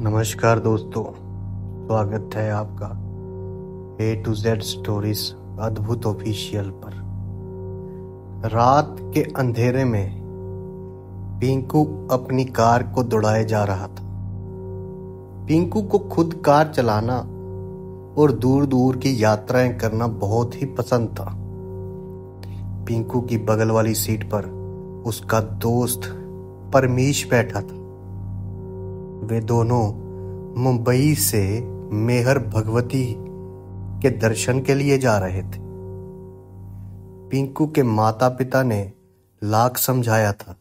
नमस्कार दोस्तों, स्वागत है आपका A to Z स्टोरीज अद्भुत ऑफिशियल पर। रात के अंधेरे में पिंकू अपनी कार को दौड़ाए जा रहा था। पिंकू को खुद कार चलाना और दूर दूर की यात्राएं करना बहुत ही पसंद था। पिंकू की बगल वाली सीट पर उसका दोस्त परमीश बैठा था। वे दोनों मुंबई से मेहर भगवती के दर्शन के लिए जा रहे थे। पिंकू के माता पिता ने लाख समझाया था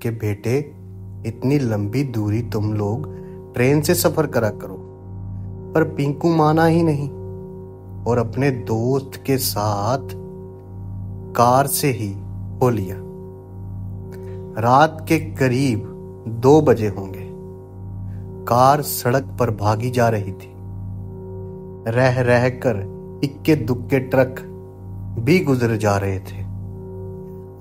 कि बेटे, इतनी लंबी दूरी तुम लोग ट्रेन से सफर करा करो, पर पिंकू माना ही नहीं और अपने दोस्त के साथ कार से ही हो लिया। रात के करीब 2 बजे होंगे। कार सड़क पर भागी जा रही थी। रह रह कर इक्के दुक्के ट्रक भी गुजर जा रहे थे।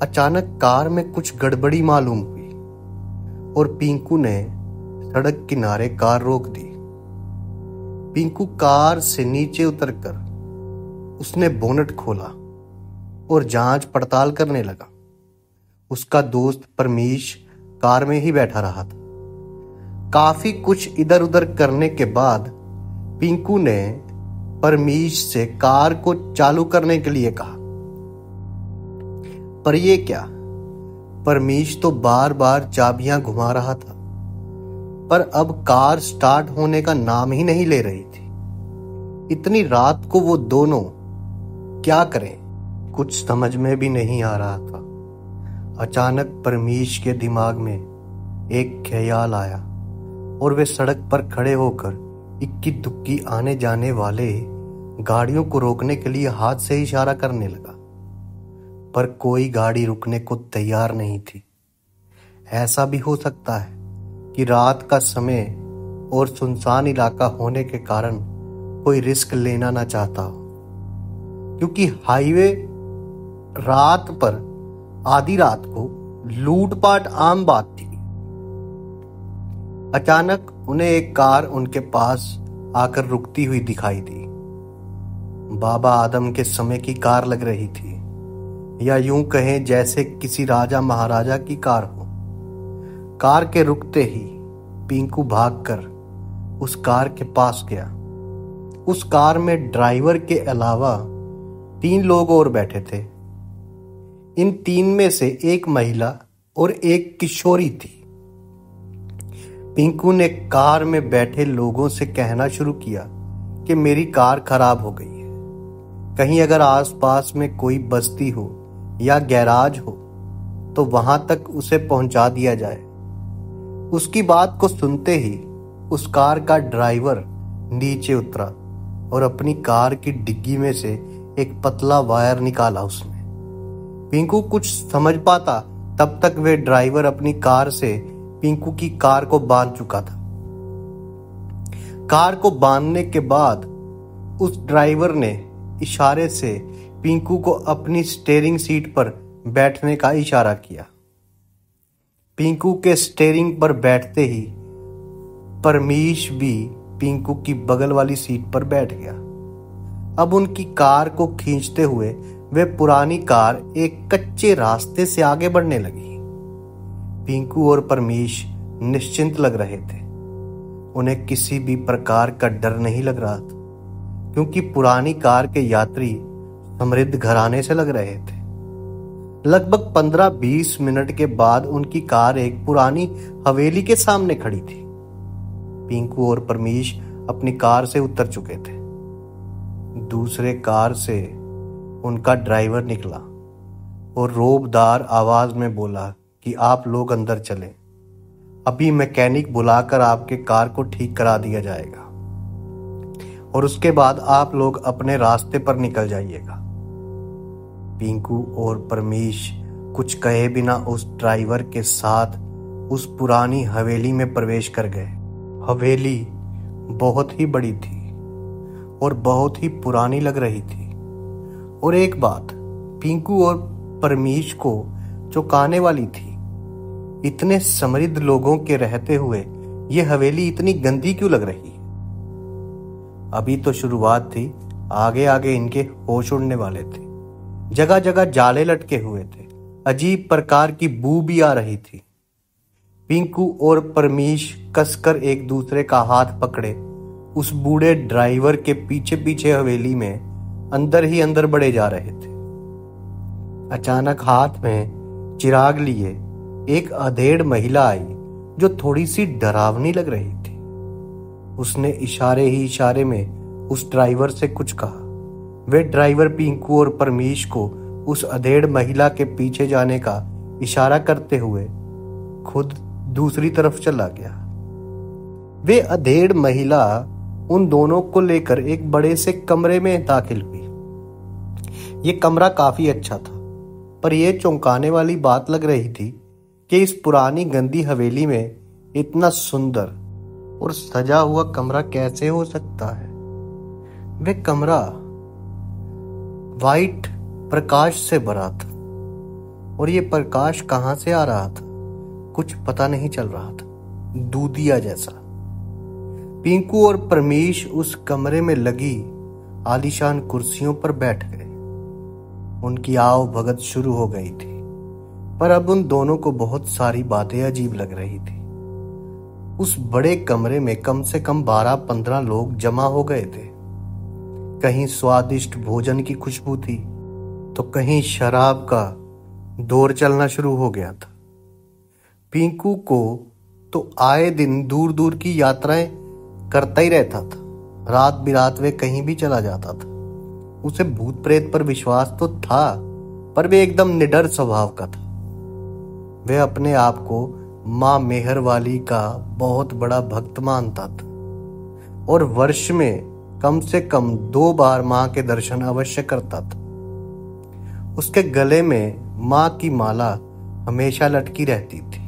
अचानक कार में कुछ गड़बड़ी मालूम हुई और पिंकू ने सड़क किनारे कार रोक दी। पिंकू कार से नीचे उतरकर उसने बोनट खोला और जांच पड़ताल करने लगा। उसका दोस्त परमीश कार में ही बैठा रहा था। काफी कुछ इधर उधर करने के बाद पिंकू ने परमीश से कार को चालू करने के लिए कहा, पर ये क्या, परमीश तो बार बार चाबियां घुमा रहा था, पर अब कार स्टार्ट होने का नाम ही नहीं ले रही थी। इतनी रात को वो दोनों क्या करें, कुछ समझ में भी नहीं आ रहा था। अचानक परमीश के दिमाग में एक ख्याल आया और वे सड़क पर खड़े होकर इक्की दुक्की आने जाने वाले गाड़ियों को रोकने के लिए हाथ से इशारा करने लगा, पर कोई गाड़ी रुकने को तैयार नहीं थी। ऐसा भी हो सकता है कि रात का समय और सुनसान इलाका होने के कारण कोई रिस्क लेना ना चाहता हो, क्योंकि हाईवे रात पर आधी रात को लूटपाट आम बात थी। अचानक उन्हें एक कार उनके पास आकर रुकती हुई दिखाई दी। बाबा आदम के समय की कार लग रही थी, या यूं कहें जैसे किसी राजा महाराजा की कार हो। कार के रुकते ही पिंकू भागकर उस कार के पास गया। उस कार में ड्राइवर के अलावा 3 लोग और बैठे थे। इन 3 में से एक महिला और एक किशोरी थी। पिंकू ने कार में बैठे लोगों से कहना शुरू किया कि मेरी कार खराब हो गई है, कहीं अगर आसपास में कोई बस्ती हो या गैराज हो तो वहां तक उसे पहुंचा दिया जाए। उसकी बात को सुनते ही उस कार का ड्राइवर नीचे उतरा और अपनी कार की डिग्गी में से एक पतला वायर निकाला उसने। पिंकू कुछ समझ पाता तब तक वे ड्राइवर अपनी कार से पिंकू की कार को बांध चुका था। कार को बांधने के बाद उस ड्राइवर ने इशारे से पिंकू को अपनी स्टीयरिंग सीट पर बैठने का इशारा किया। पिंकू के स्टीयरिंग पर बैठते ही परमीश भी पिंकू की बगल वाली सीट पर बैठ गया। अब उनकी कार को खींचते हुए वे पुरानी कार एक कच्चे रास्ते से आगे बढ़ने लगी। पिंकू और परमीश निश्चिंत लग रहे थे। उन्हें किसी भी प्रकार का डर नहीं लग रहा था, क्योंकि पुरानी कार के यात्री समृद्ध घराने से लग रहे थे। लगभग 15-20 मिनट के बाद उनकी कार एक पुरानी हवेली के सामने खड़ी थी। पिंकू और परमीश अपनी कार से उतर चुके थे। दूसरे कार से उनका ड्राइवर निकला और रोबदार आवाज में बोला कि आप लोग अंदर चलें, अभी मैकेनिक बुलाकर आपके कार को ठीक करा दिया जाएगा और उसके बाद आप लोग अपने रास्ते पर निकल जाइएगा। पिंकू और परमीश कुछ कहे बिना उस ड्राइवर के साथ उस पुरानी हवेली में प्रवेश कर गए। हवेली बहुत ही बड़ी थी और बहुत ही पुरानी लग रही थी। और एक बात, पिंकू और परमीश को चौंकाने वाली थी। इतने समृद्ध लोगों के रहते हुए ये हवेली इतनी गंदी क्यों लग रही है? अभी तो शुरुआत थी, आगे आगे इनके होश उड़ने वाले थे। जगह जगह जाले लटके हुए थे, अजीब प्रकार की बू भी आ रही थी। पिंकू और परमीश कसकर एक दूसरे का हाथ पकड़े उस बूढ़े ड्राइवर के पीछे पीछे हवेली में अंदर ही अंदर बढ़े जा रहे थे। अचानक हाथ में चिराग लिए एक अधेड़ महिला आई जो थोड़ी सी डरावनी लग रही थी। उसने इशारे ही इशारे में उस ड्राइवर से कुछ कहा। वे ड्राइवर पिंकू और परमीश को उस अधेड़ महिला के पीछे जाने का इशारा करते हुए खुद दूसरी तरफ चला गया। वे अधेड़ महिला उन दोनों को लेकर एक बड़े से कमरे में दाखिल हुई। ये कमरा काफी अच्छा था, पर यह चौंकाने वाली बात लग रही थी कि इस पुरानी गंदी हवेली में इतना सुंदर और सजा हुआ कमरा कैसे हो सकता है। वे कमरा वाइट प्रकाश से भरा था और ये प्रकाश कहां से आ रहा था कुछ पता नहीं चल रहा था, दूधिया जैसा। पिंकू और परमीश उस कमरे में लगी आलीशान कुर्सियों पर बैठ गए। उनकी आओ भगत शुरू हो गई थी, पर अब उन दोनों को बहुत सारी बातें अजीब लग रही थी। उस बड़े कमरे में कम से कम 12-15 लोग जमा हो गए थे। कहीं स्वादिष्ट भोजन की खुशबू थी तो कहीं शराब का दौर चलना शुरू हो गया था। पिंकू को तो आए दिन दूर दूर की यात्राएं करता ही रहता था। रात बिरात वे कहीं भी चला जाता था। उसे भूत प्रेत पर विश्वास तो था, पर वे एकदम निडर स्वभाव का था। वे अपने आप को माँ मेहर वाली का बहुत बड़ा भक्त मानता था और वर्ष में कम से कम 2 बार माँ के दर्शन अवश्य करता था। उसके गले में माँ की माला हमेशा लटकी रहती थी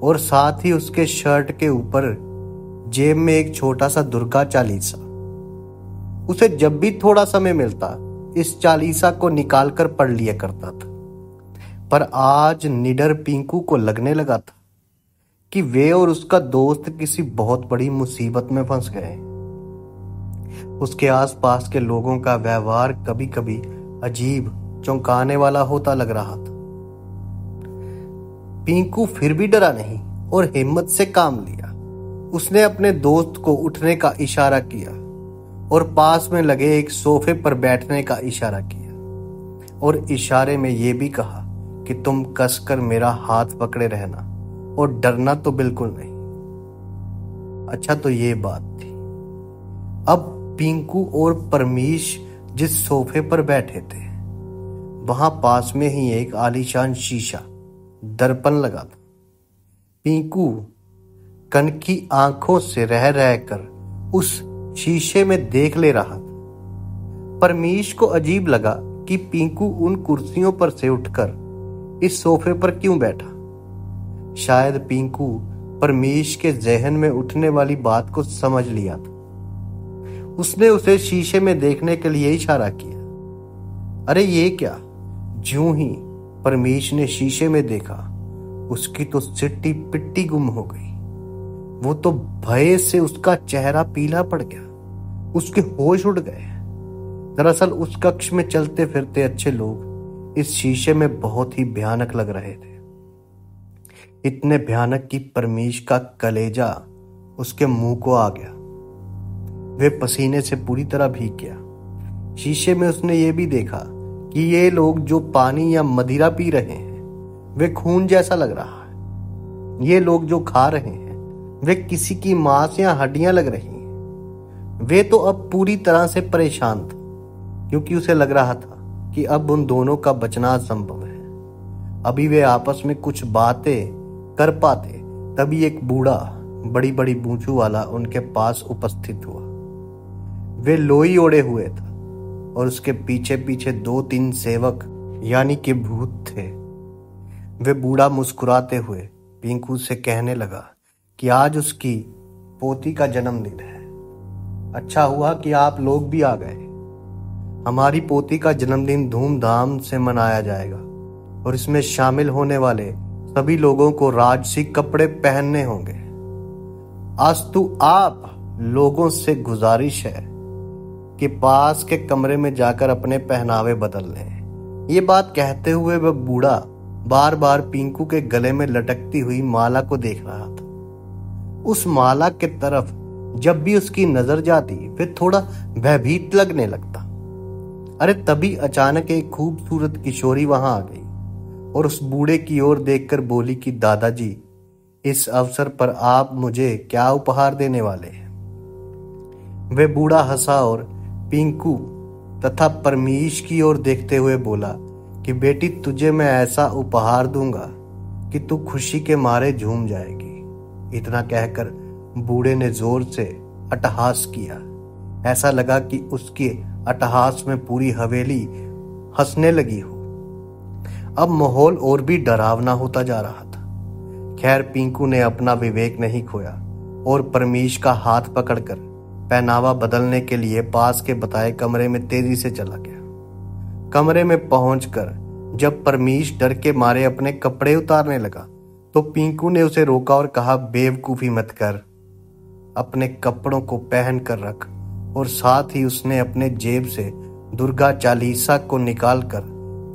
और साथ ही उसके शर्ट के ऊपर जेब में एक छोटा सा दुर्गा चालीसा। उसे जब भी थोड़ा समय मिलता इस चालीसा को निकालकर पढ़ लिया करता था। पर आज निडर पिंकू को लगने लगा था कि वे और उसका दोस्त किसी बहुत बड़ी मुसीबत में फंस गए। उसके आसपास के लोगों का व्यवहार कभी कभी अजीब चौंकाने वाला होता लग रहा था। पिंकू फिर भी डरा नहीं और हिम्मत से काम लिया। उसने अपने दोस्त को उठने का इशारा किया और पास में लगे एक सोफे पर बैठने का इशारा किया और इशारे में यह भी कहा कि तुम कसकर मेरा हाथ पकड़े रहना और डरना तो बिल्कुल नहीं। अच्छा, तो ये बात थी। अब पिंकू और परमीश जिस सोफे पर बैठे थे वहां पास में ही एक आलीशान शीशा दर्पण लगा था। पिंकू कनकी आंखों से रह रहकर उस शीशे में देख ले रहा था। परमीश को अजीब लगा कि पिंकू उन कुर्सियों पर से उठकर इस सोफे पर क्यों बैठा। शायद पिंकू परमीश के जहन में उठने वाली बात को समझ लिया था। उसने उसे शीशे में देखने के लिए इशारा किया। अरे ये क्या! ज्यों ही परमीश ने शीशे में देखा उसकी तो सिट्टी पिट्टी गुम हो गई। वो तो भय से उसका चेहरा पीला पड़ गया, उसके होश उड़ गए। दरअसल उस कक्ष में चलते फिरते अच्छे लोग इस शीशे में बहुत ही भयानक लग रहे थे। इतने भयानक कि परमीश का कलेजा उसके मुंह को आ गया। वे पसीने से पूरी तरह भीग गया। शीशे में उसने ये भी देखा कि ये लोग जो पानी या मदिरा पी रहे हैं वे खून जैसा लग रहा है। ये लोग जो खा रहे हैं वे किसी की मांस या हड्डियां लग रही हैं। वे तो अब पूरी तरह से परेशान था, क्योंकि उसे लग रहा था कि अब उन दोनों का बचना असंभव है। अभी वे आपस में कुछ बातें कर पाते, तभी एक बूढ़ा बड़ी बड़ी बूंछू वाला उनके पास उपस्थित हुआ। वे लोई ओढ़े हुए था और उसके पीछे पीछे 2-3 सेवक यानी कि भूत थे। वे बूढ़ा मुस्कुराते हुए पिंकू से कहने लगा कि आज उसकी पोती का जन्मदिन है। अच्छा हुआ कि आप लोग भी आ गए। हमारी पोती का जन्मदिन धूमधाम से मनाया जाएगा। और इसमें शामिल होने वाले सभी लोगों को राजसी कपड़े पहनने होंगे। अस्तु आप लोगों से गुजारिश है कि पास के कमरे में जाकर अपने पहनावे बदल लें। ये बात कहते हुए वह बूढ़ा बार बार पिंकू के गले में लटकती हुई माला को देख रहा था। उस माला के तरफ जब भी उसकी नजर जाती फिर थोड़ा भयभीत लगने लगता। अरे तभी अचानक एक खूबसूरत किशोरी वहां आ गई और उस बूढ़े की ओर देखकर बोली कि दादाजी, इस अवसर पर आप मुझे क्या उपहार देने वाले हैं? वह बूढ़ा हंसा और पिंकू तथा परमीश की ओर देखते हुए बोला कि बेटी, तुझे मैं ऐसा उपहार दूंगा कि तू खुशी के मारे झूम जाएगी। इतना कहकर बूढ़े ने जोर से अट्टहास किया। ऐसा लगा कि उसके अट्टहास में पूरी हवेली हंसने लगी हो। अब माहौल और भी डरावना होता जा रहा था। खैर पिंकू ने अपना विवेक नहीं खोया और परमीश का हाथ पकड़कर पहनावा बदलने के लिए पास के बताए कमरे में तेजी से चला गया। कमरे में पहुंचकर जब परमीश डर के मारे अपने कपड़े उतारने लगा तो पिंकू ने उसे रोका और कहा, बेवकूफी मत कर, अपने कपड़ों को पहन कर रख। और साथ ही उसने अपने जेब से दुर्गा चालीसा को निकालकर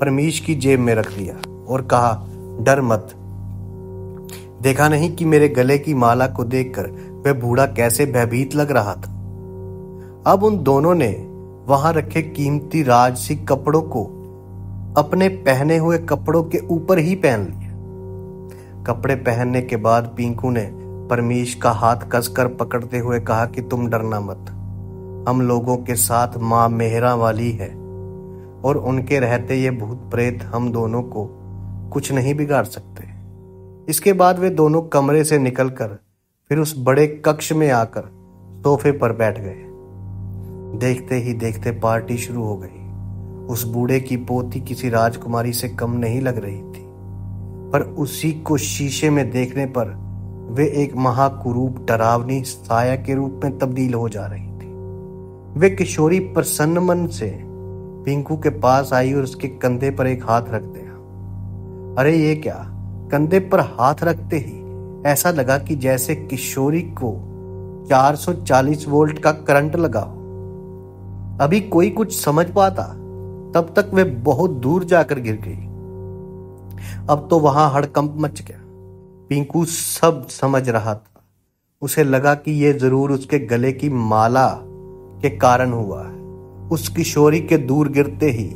परमीश की जेब में रख दिया और कहा, डर मत। देखा नहीं कि मेरे गले की माला को देखकर वह बूढ़ा कैसे भयभीत लग रहा था। अब उन दोनों ने वहां रखे कीमती राजसी कपड़ों को अपने पहने हुए कपड़ों के ऊपर ही पहन लिया। कपड़े पहनने के बाद पिंकू ने परमीश का हाथ कसकर पकड़ते हुए कहा कि तुम डरना मत, हम लोगों के साथ मां मेहरा वाली है और उनके रहते ये भूत प्रेत हम दोनों को कुछ नहीं बिगाड़ सकते। इसके बाद वे दोनों कमरे से निकलकर फिर उस बड़े कक्ष में आकर सोफे पर बैठ गए। देखते ही देखते पार्टी शुरू हो गई। उस बूढ़े की पोती किसी राजकुमारी से कम नहीं लग रही थी, पर उसी को शीशे में देखने पर वे एक महाकुरूप डरावनी साया के रूप में तब्दील हो जा रही थी। वे किशोरी प्रसन्न मन से पिंकू के पास आई और उसके कंधे पर एक हाथ रख दिया। अरे ये क्या! कंधे पर हाथ रखते ही ऐसा लगा कि जैसे किशोरी को 440 वोल्ट का करंट लगा हो। अभी कोई कुछ समझ पाता तब तक वे बहुत दूर जाकर गिर गई। अब तो वहां हड़कंप मच गया। पिंकू सब समझ रहा था। उसे लगा कि यह जरूर उसके गले की माला के कारण हुआ है। उस किशोरी के दूर गिरते ही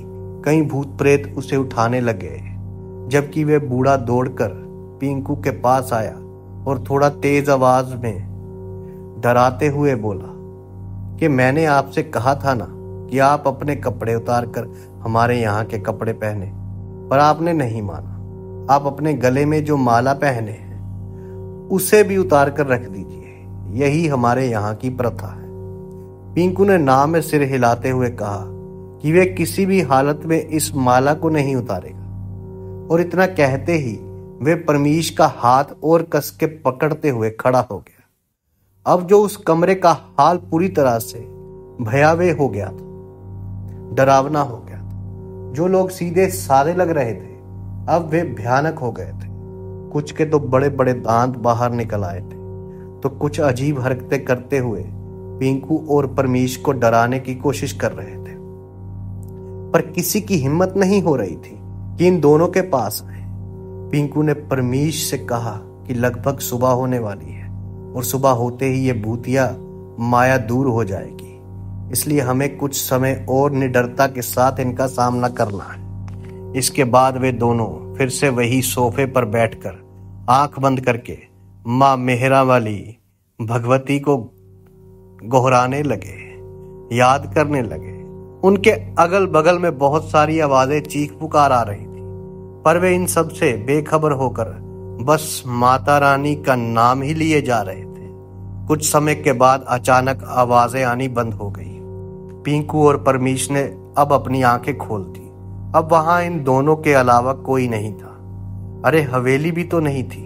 कई भूत प्रेत उसे उठाने लगे, जबकि वे बूढ़ा दौड़कर पिंकू के पास आया और थोड़ा तेज आवाज में डराते हुए बोला कि मैंने आपसे कहा था ना कि आप अपने कपड़े उतारकर हमारे यहाँ के कपड़े पहने, पर आपने नहीं माना। आप अपने गले में जो माला पहने हैं उसे भी उतार कर रख दीजिए, यही हमारे यहाँ की प्रथा है। पिंकू ने ना में सिर हिलाते हुए कहा कि वे किसी भी हालत में इस माला को नहीं उतारेगा, और इतना कहते ही वे परमीश का हाथ और कस के पकड़ते हुए खड़ा हो गया। अब जो उस कमरे का हाल पूरी तरह से भयावह हो गया था, डरावना हो गया था। जो लोग सीधे सादे लग रहे थे अब वे भयानक हो गए थे। कुछ के तो बड़े बड़े दांत बाहर निकल आए थे, तो कुछ अजीब हरकतें करते हुए पिंकू और परमीश को डराने की कोशिश कर रहे थे, पर किसी की हिम्मत नहीं हो रही थी कि इन दोनों के पास आए। पिंकू ने परमीश से कहा कि लगभग सुबह होने वाली है और सुबह होते ही ये भूतिया माया दूर हो जाएगी, इसलिए हमें कुछ समय और निडरता के साथ इनका सामना करना है। इसके बाद वे दोनों फिर से वही सोफे पर बैठकर आंख बंद करके मां मेहरा वाली भगवती को गोहराने लगे, याद करने लगे। उनके अगल बगल में बहुत सारी आवाजें चीख पुकार आ रही थी, पर वे इन सब से बेखबर होकर बस माता रानी का नाम ही लिए जा रहे थे। कुछ समय के बाद अचानक आवाजें आनी बंद हो गई। पिंकू और परमीश ने अब अपनी आंखें खोल दी। अब वहां इन दोनों के अलावा कोई नहीं था। अरे हवेली भी तो नहीं थी,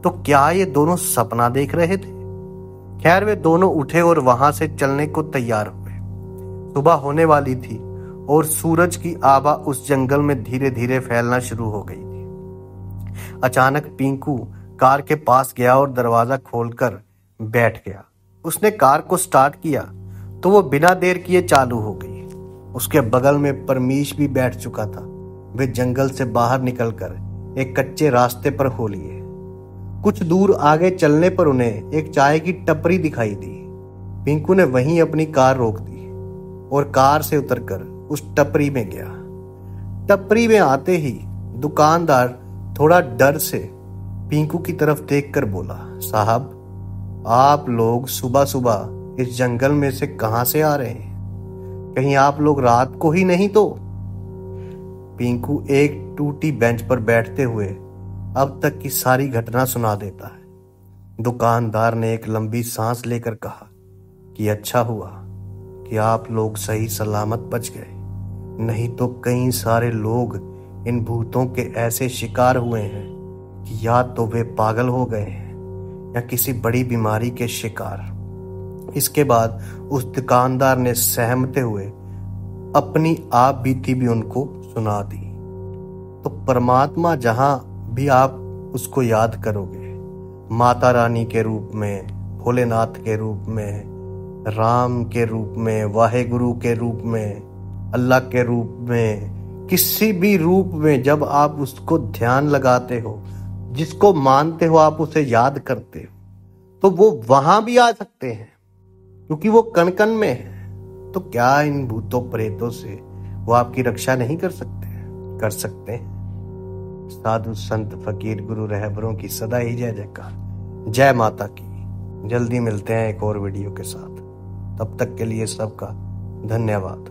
तो क्या ये दोनों सपना देख रहे थे? खैर वे दोनों उठे और वहां से चलने को तैयार हुए। सुबह होने वाली थी और सूरज की आभा उस जंगल में धीरे धीरे फैलना शुरू हो गई थी। अचानक पिंकू कार के पास गया और दरवाजा खोलकर बैठ गया। उसने कार को स्टार्ट किया तो वो बिना देर किए चालू हो गई। उसके बगल में परमीश भी बैठ चुका था। वे जंगल से बाहर निकलकर एक कच्चे रास्ते पर हो लिए। कुछ दूर आगे चलने पर उन्हें एक चाय की टपरी दिखाई दी। पिंकू ने वहीं अपनी कार रोक दी और कार से उतरकर उस टपरी में गया। टपरी में आते ही दुकानदार थोड़ा डर से पिंकू की तरफ देखकर बोला, साहब, आप लोग सुबह सुबह इस जंगल में से कहां से आ रहे हैं? कहीं आप लोग रात को ही नहीं तो? पिंकू एक टूटी बेंच पर बैठते हुए अब तक की सारी घटना सुना देता है। दुकानदार ने एक लंबी सांस लेकर कहा कि अच्छा हुआ कि आप लोग सही सलामत बच गए, नहीं तो कई सारे लोग इन भूतों के ऐसे शिकार हुए हैं कि या तो वे पागल हो गए हैं या किसी बड़ी बीमारी के शिकार। इसके बाद उस दुकानदार ने सहमते हुए अपनी आप बीती भी उनको सुना दी। तो परमात्मा जहां भी आप उसको याद करोगे, माता रानी के रूप में, भोलेनाथ के रूप में, राम के रूप में, वाहेगुरु के रूप में, अल्लाह के रूप में, किसी भी रूप में जब आप उसको ध्यान लगाते हो, जिसको मानते हो, आप उसे याद करते हो, तो वो वहां भी आ सकते हैं क्योंकि वो कण कण में है। तो क्या इन भूतों प्रेतों से वो आपकी रक्षा नहीं कर सकते? कर सकते हैं। साधु संत फकीर गुरु रहबरों की सदा ही जय जयकार। जय माता की। जल्दी मिलते हैं एक और वीडियो के साथ। तब तक के लिए सबका धन्यवाद।